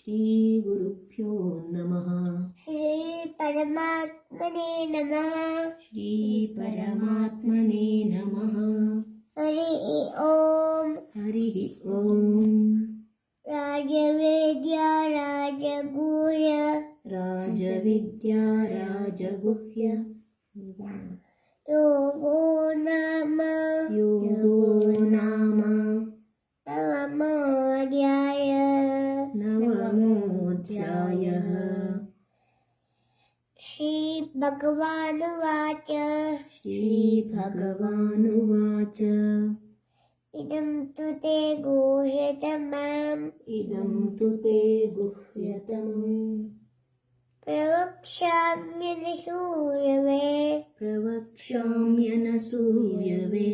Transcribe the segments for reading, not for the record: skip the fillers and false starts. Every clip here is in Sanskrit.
ಶ್ರೀ ಗುರುಭ್ಯೋ ನಮಃ. ಶ್ರೀ ಪರಮಾತ್ಮನೇ ನಮಃ. ಶ್ರೀ ಪರಮಾತ್ಮನೇ ನಮಃ. ಹರಿ ಓಂ. ಹರಿ ಓಂ. ರಾಜವೇದ್ಯ ರಾಜಗುಹ್ಯ ರಾಜವಿದ್ಯಾ ರಾಜಗುಹ್ಯ ಯೋಗೋ ನಾಮ ಯೋಗೋ ನಾಮ ನವಮೋऽಧ್ಯಾಯ. ನವಮೋऽಧ್ಯಾಯಃ. ಶ್ರೀ ಭಗವಾನುವಾಚ. ಶ್ರೀ ಭಗವಾನುವಾಚ. ಇದಂ ತು ತೇ ಗುಹ್ಯತಮಂ ಇದಂ ತು ತೇ ಗುಹ್ಯತಮಂ ಪ್ರವಕ್ಷ್ಯಾಮ್ಯನಸೂಯವೆ. ಪ್ರವಕ್ಷ್ಯಾಮ್ಯನಸೂಯವೆ.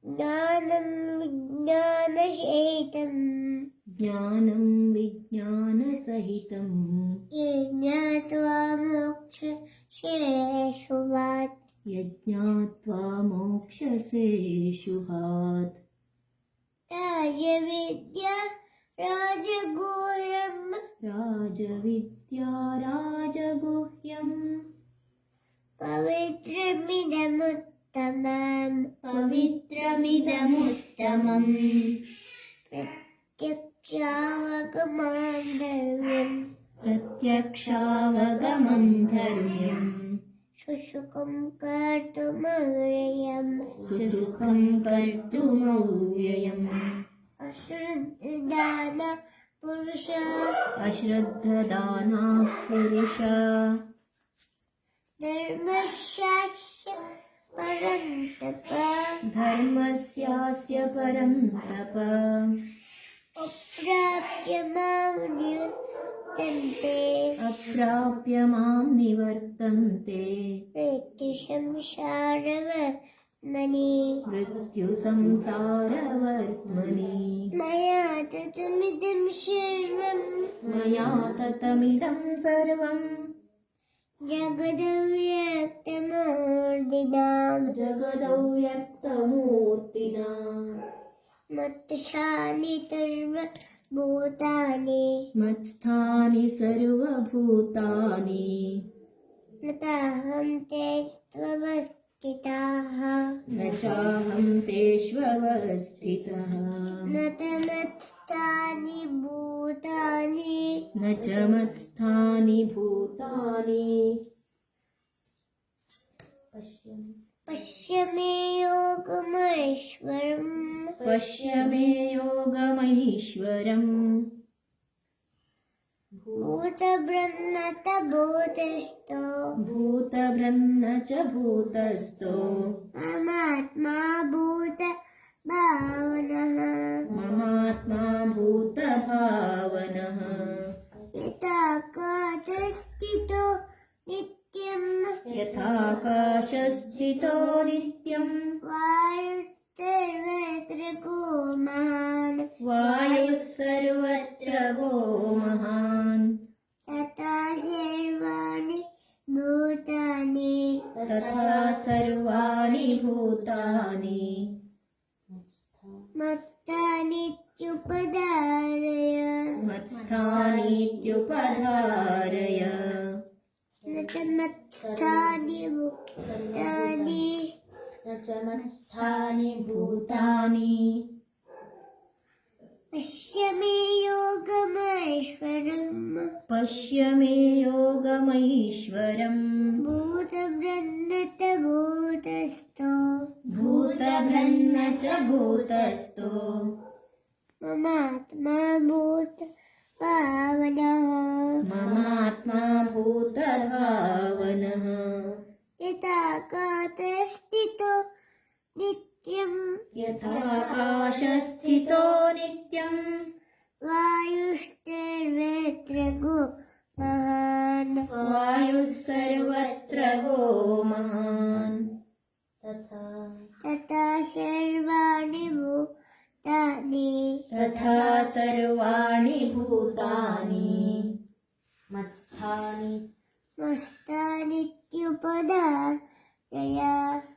ಜ್ಞಾನಂ ವಿಜ್ಞಾನಸಹಿತಂ ಜ್ಞಾನಂ ವಿಜ್ಞಾನಸಹಿತಂ ಯಜ್ಞಾತ್ವಾ ಮೋಕ್ಷಶೇಷುವಾತ್. ಯಜ್ಞಾತ್ವಾ ಮೋಕ್ಷಸೇ ಶುಭಾತ್. ರಾಜವಿದ್ಯಾ ರಾಜಗುಹ್ಯಂ ರಾಜವಿದ್ಯಾ ರಾಜಗುಹ್ಯಂ ಪವಿತ್ರಮಿದಮುತ್ತಮಂ ಪವಿತ್ರಮಿದಮುತ್ತಮಂ ಪ್ರತ್ಯಕ್ಷಾವಗಮಂ ಧರ್ಮ್ಯಂ ಪ್ರತ್ಯಕ್ಷಾವಗಮಂ ಧರ್ಮ್ಯಂ ಸುಸುಖಂ ಕರ್ತುಮವ್ಯಯಂ ಸುಸುಖಂ ಕರ್ತುಮವ್ಯಯಂ. ಅಶ್ರದ್ಧಾನ ಪುರುಷ ಅಶ್ರದ್ಧದಾನಃ ಪುರುಷ ಧರ್ಮಶಾಸ್ತ್ರ ಪರಂತಪ. ಧರ್ಮಸ್ಯಾಸ್ಯ ಪರಂ ತಪ. ಅಪ್ರಾಪ್ಯ ಮಾಂ ನಿವರ್ತಂತೆ ಅಪ್ರಾಪ್ಯ ಮಾಂ ನಿವರ್ತಂತೆ ಮೃತ್ಯು ಸಂಸಾರವರ್ತ್ಮನಿ. ಮೃತ್ಯು ಸಂಸಾರವರ್ತ್ಮನಿ. ಮಯಾ ತತಮಿದಂ ಸರ್ವಂ ಮಯಾ ತತಮಿದಂ ಸರ್ವಂ ಜಗದವ್ಯಕ್ತಮೂರ್ತಿನಾ ಜಗದವ್ಯಕ್ತಮೂರ್ತಿನಾ ಮತ್ತಶಾನಿ ಸರ್ವಭೂತಾನಿ ಮತ್ಸ್ಥಾನಿ ಸರ್ವಭೂತಾನಿ ನತಾಹಂ ತೇಷ್ವವಸ್ಥಿತಃ ನ ಚಾಹಂ ತೇಷ್ವವಸ್ಥಿತಃ ನ ತಮತ್ಸ್ಥಾನಿ ಭೂತಾನಿ ನ ಚ ಮತ್ಸ್ಥಾನಿ ಭೂತಾನಿ. ಪಶ್ಯ ಮೇ ಯೋಗಮೈಶ್ವರಂ ಪಶ್ಯ ಮೇ ಯೋಗಮೈಶ್ವರಂ. ಭೂತಬೃನ್ನತ ಭೂತಸ್ಥೋ ಭೂತಭೃನ್ನ ಚ ಭೂತಸ್ಥೋ ಮಮಾತ್ಮ ಭೂತ ಭಾವನಃ. ಮಮಾತ್ಮಾ ಭೂತಭಾವನಃ. ಯಥಾಕಾಶಸ್ಥಿತೋ ನಿತ್ಯಂ ಯಥಾಕಾಶಸ್ಥಿತೋ ನಿತ್ಯಂ ವಾಯುಸ್ತರ್ವತ್ರ ಗೋಮಾನ್ ವಾಯುಃ ಸರ್ವತ್ರ ಗೋ ಮಹಾನ್. ತಥಾ ಸರ್ವಾಣಿ ಭೂತಾನಿ ತಥಾ ಸರ್ವಾಣಿ ಭೂತಾನಿ ಮತ್ತಾನಿತ್ಯುಪಧಾರಯ. ಮತ್ಸ್ಥಾನೀತ್ಯುಪಧಾರಯ. ನ ತಮತ್ಸ್ಥಾನಿ ಭೂತಾನಿ ನ ಚ ಮತ್ಸ್ಥಾನಿ ಭೂತಾನಿ. ಪಶ್ಯ ಮೇ ಯೋಗಮೈಶ್ವರಂ ಪಶ್ಯ ಮೇ ಯೋಗಮೈಶ್ವರಂ. ಭೂತಬೃನ್ನತ ಭೂತಸ್ಥೋ ಭೂತಭೃನ್ನ ಚ ಭೂತಸ್ಥೋ ಮಮಾತ್ಮ ಭೂತ ಭಾವನಃ. ಮಮಾತ್ಮಾ ಭೂತಭಾವನಃ. ಯಥಾಕಾಶಸ್ಥಿತೋ ನಿತ್ಯಂ ಯಥಾಕಾಶಸ್ಥಿತೋ ನಿತ್ಯಂ ವಾಯುಸ್ತರ್ವತ್ರ ಗೋ ಮಹಾನ್. ವಾಯುಃ ಸರ್ವತ್ರ ಗೋ ಮಹಾನ್. ತಥಾ ಸರ್ವಾಣಿ ಭೂತಾನಿ ತಥಾ ಸರ್ವಾಣಿ ಭೂತಾನಿ ಮತ್ಸ್ಥಾನಿ ಮಸ್ತಾನಿತ್ಯುಪಧಾರಯ. जय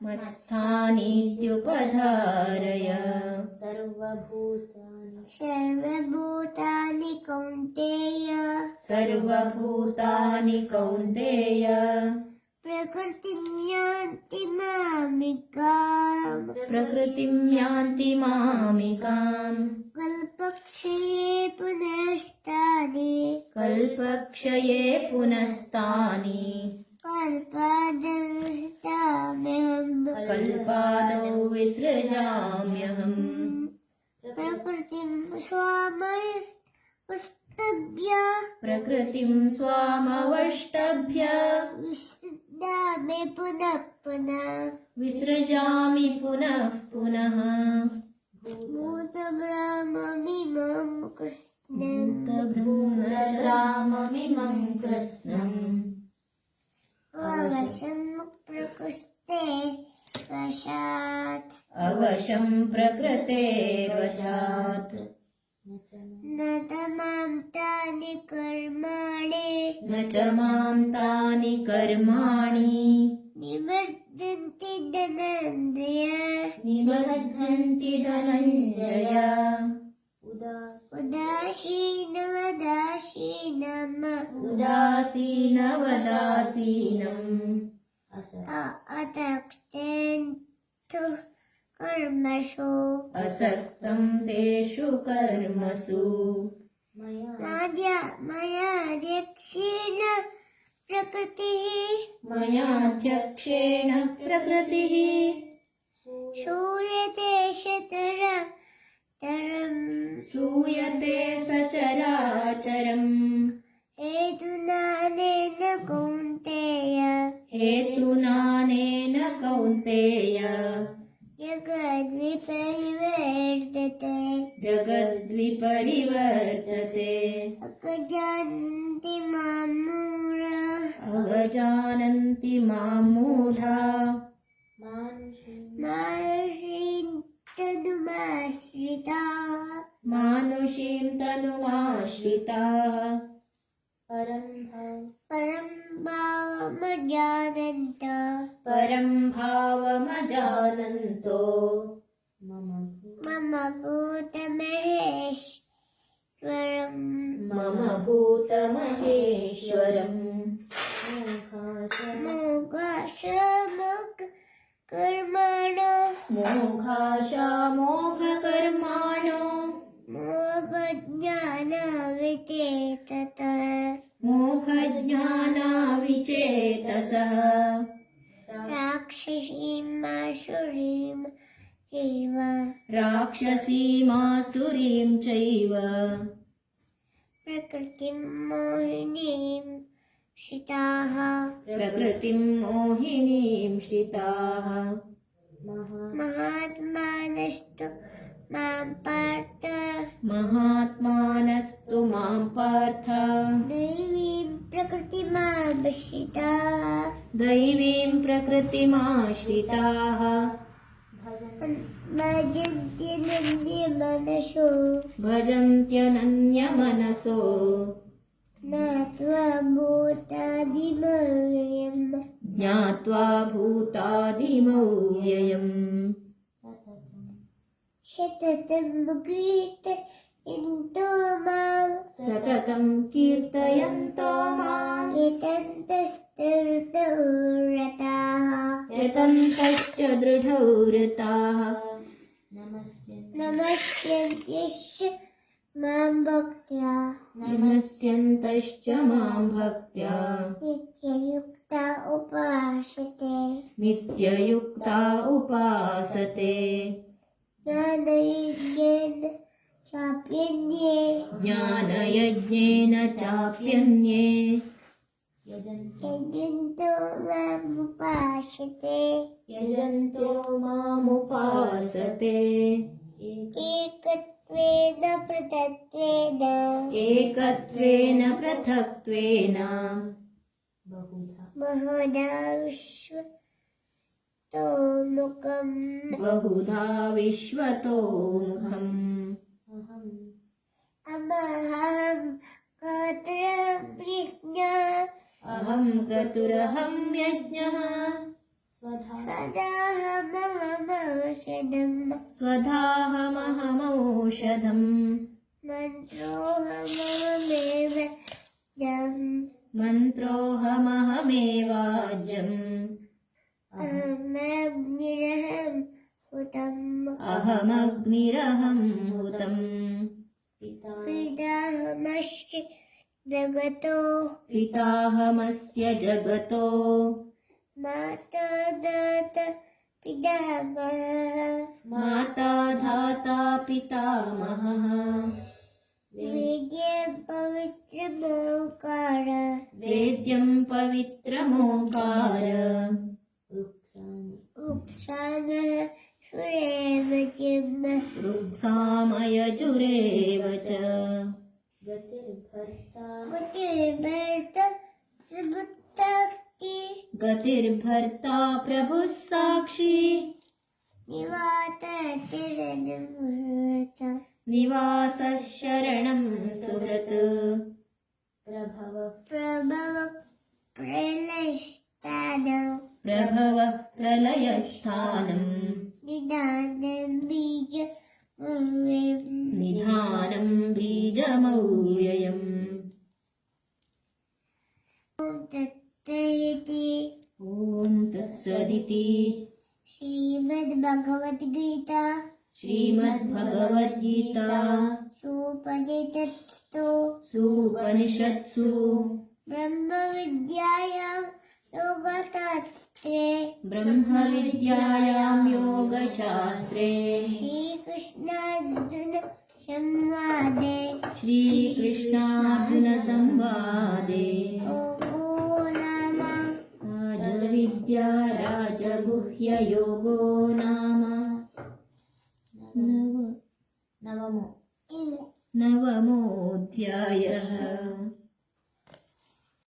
मत्स्थानीत्युपधारय सर्वभूतानि कौन्तेय सर्वभूतानि कौन्तेय प्रकृतिं यान्ति मामिकाम् प्रकृतिं यान्ति मामिकाम् कल्पक्षये पुनस्तानि कल्पक्षये पुनस्तानि कल्पादविष्टाम्यहम् कल्पादौ विसृजाम्यहम् प्रकृतिं स्वामस्तभ्य प्रकृतिं स्वामवष्टभ्य विसृजामि पुनः पुनः विसृजामि पुनः पुनः भूतब्रह्ममिमं कृष्णम् भूतभ्रूतग्राममिमं कृत्स्नम् अवशं प्रकृष्टे वशात् अवशं प्रकृतेर्वशात् न तमां तानि कर्माणि न च मां तानि कर्माणि निवर्तन्ति धनञ्जय निबध्नन्ति धनञ्जय उदासीनवदासीनम् अतक्तेन्तु कर्मसु असक्तं तेषु कर्मसु मयाध्यक्षेण प्रकृतिः मयाध्यक्षेण प्रकृतिः श्रूयते सूयते सचराचरम् हेतुनानेन कौन्तेय हेतुनानेन कौन्तेय जगद्विपरिवर्तते अजानन्ति मां मूढाः अवजानन्ति मां मूढा मानुषीं तनुमाश्रिताः परं भावमजानन्तो मम भूतमहेश्वरम् मोघाशामोघकर्माणो मोघज्ञानाविचेतसः राक्षसीमासुरीं चैव प्रकृतिं मोहिनीं शिताः प्रकृतिं मोहिनीं श्रिताः महात्मानस्तु मां पार्थ महात्मानस्तु मां पार्थ दैवीं प्रकृतिमाश्रिताः दैवीं प्रकृतिमाश्रिताः भजन्त्यनन्यमनसो ज्ञात्वा भूतादिमव्ययम् सततं कीर्तयन्तो माम् यतन्तश्च दृढौ रताः नमस्यन्त्यश्च मां भक्त्या नमस्यन्तश्च मां भक्त्या नित्ययुक्ता उपासते नित्ययुक्ता उपासते ज्ञानयज्ञेन चाप्यन्ये ज्ञानयज्ञेन चाप्यन्ये यजन्तो मामुपासते यजन्तो मामुपासते एकत्वेन पृथक्त्वेन एकत्वेन पृथक्त्वेन बहुधा विश्वतोमुखम् बहुधा विश्वतोमुखम् अहं क्रतुरहं अहं क्रतुरहं यज्ञः स्वधाहमहमौषधम् मन्त्रोऽहमहमेवाज्यम् अहमग्निरहं हुतम् पिताहमस्य जगतो माता धाता पितामहः वेद्यं पवित्रमोङ्कार ऋक्सामयजुरेव च गतिर्भर्ता प्रभुः साक्षी निवासः शरणं सुहृत् प्रभवः प्रलयस्थानम् निधानं बीजमव्ययम् ॐ तत्सदिति श्रीमद्भगवद्गीता सुपनिषत्सु ब्रह्मविद्यायां योगशास्त्रे श्रीकृष्णार्जुनसंवादे राजविद्या राजगुह्ययोगो नाम नवमोऽध्यायः।